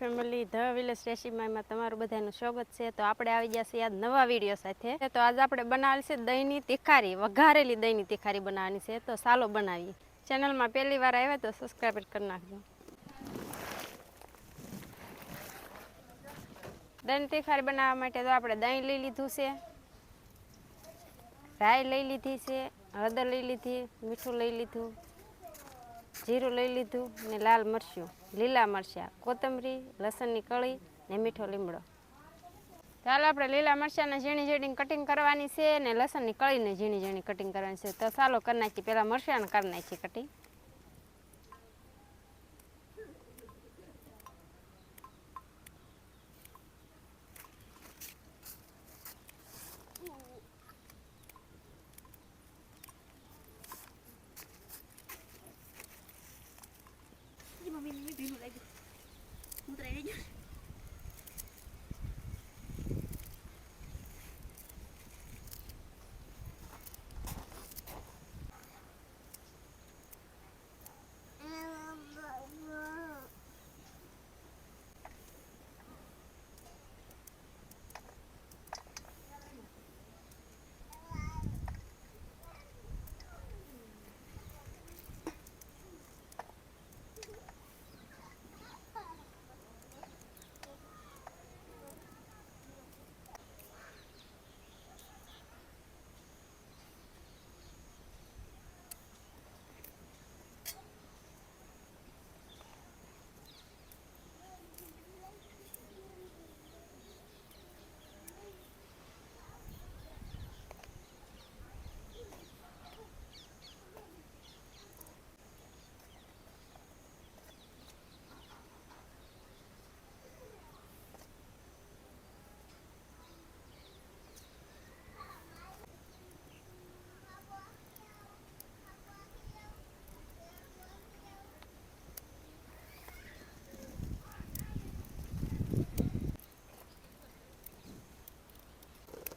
Family the village રેસીપીમાં તમારું બધાનું સ્વાગત છે। તો આપણે આવી ગયા છીએ આજ નવા વિડીયો સાથે। તો આજ આપણે બનાવેલી છે દહીંની તીખારી, વઘારેલી દહીંની તીખારી બનાવવાની છે। તો ચાલો બનાવીએ। ચેનલમાં પહેલી વાર આવ્યા તો સબસ્ક્રાઈબ કરી નાખજો। દહીં તીખારી બનાવવા માટે તો આપણે દહીં લઈ લીધું છે, રાઈ લઈ લીધી છે, હળદર લઈ લીધી, મીઠું લઈ લીધું, જીરું લઈ લીધું ને લાલ મરચું, લીલા મરચાં, કોથમરી, લસણની કળી ને મીઠો લીમડો। ચાલો આપણે લીલા મરચાંને ઝીણી ઝીણી કટિંગ કરવાની છે ને લસણની કળીને ઝીણી ઝીણી કટિંગ કરવાની છે। તો ચાલો કરી નાખીએ। પહેલાં મરચાંને કરી નાખીએ કટિંગ।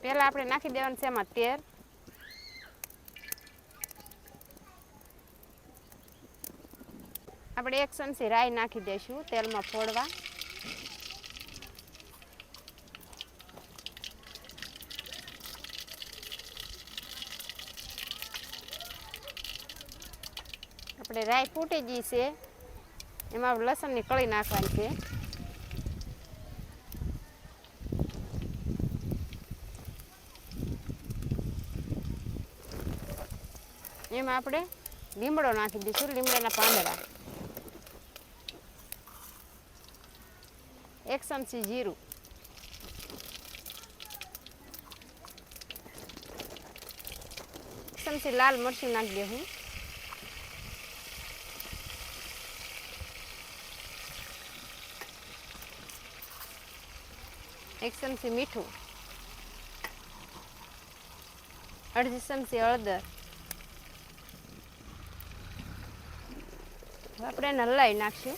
પહેલાં આપણે નાખી દેવાનું છે એમાં તેલ। આપણે 1 ચમચી રાઈ નાખી દઈશું તેલમાં ફોડવા। આપણે રાઈ ફૂટી ગઈ છે, એમાં લસણની કળી નાખવાની છે। એમાં આપણે લીમડો નાખી દઈશું, લીમડાના પાંદડા, 1 ચમચી જીરું, 1 ચમચી લાલ મરચું નાખી દઈશું, એક ચમચી મીઠું, 1/2 ચમચી હળદર। આપણે એને હલાવી નાખશું।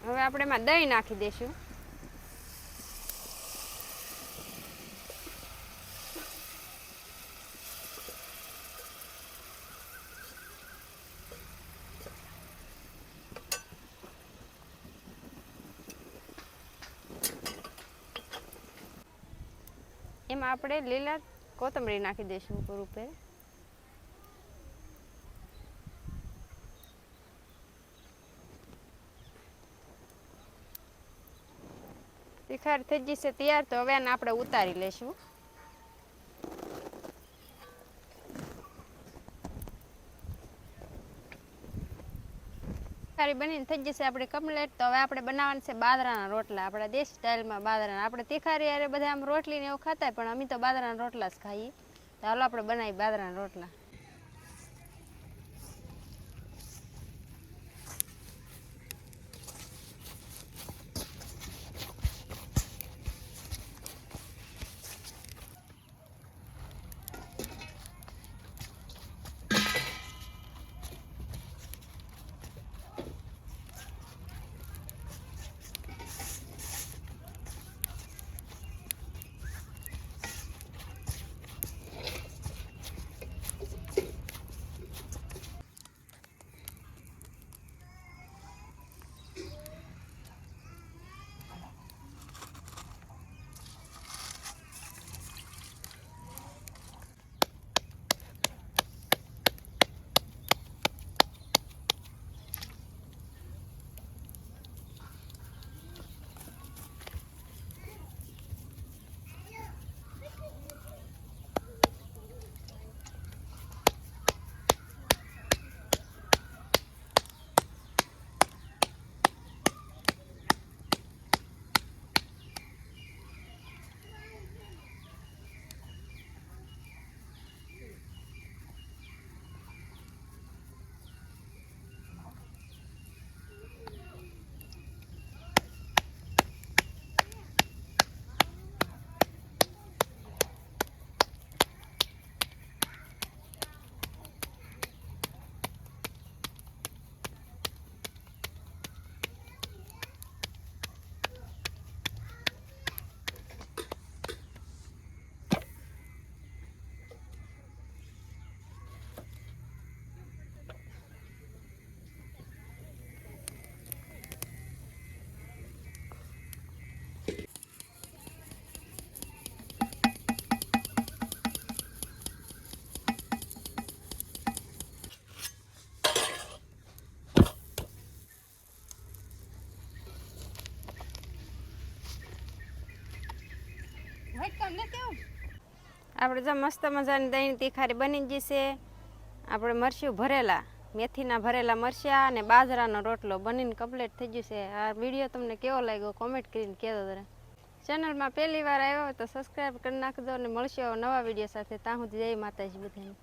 હવે આપણે એમાં દહીં નાખી દઈશું। એમાં આપણે લીલા કોથમરી નાખી દઈશું ઉપર ઉપર। તીખારી થઈ જશે તૈયાર। તો હવે એને આપણે ઉતારી લઈશું। તીખારી બનીને થઈ જશે આપણે કમ્પ્લીટ। તો હવે આપણે બનાવવાના છે બાજરાના રોટલા, આપણા દેશી સ્ટાઇલમાં બાજરાના। આપણે તીખારી યારે બધા આમ રોટલી ને એવું ખાતા, પણ અમે તો બાજરાના રોટલા જ ખાઈએ। તો હાલો આપણે બનાવી બાજરાના રોટલા। આપણે જો મસ્ત મજાની દહીં તીખારી બની ગઈ છે. આપણે મરચું ભરેલા, મેથીના ભરેલા મરચાં અને બાજરાનો રોટલો બનીને કમ્પ્લીટ થઈ ગયું છે. આ વિડીયો તમને કેવો લાગ્યો કોમેન્ટ કરીને કહેજો જરા. ચેનલમાં પહેલી વાર આવ્યો હોય તો સબસ્ક્રાઈબ કરી નાખજો અને મળશું નવા વિડીયો સાથે. ત્યાં સુધી જય માતાજી બધાને.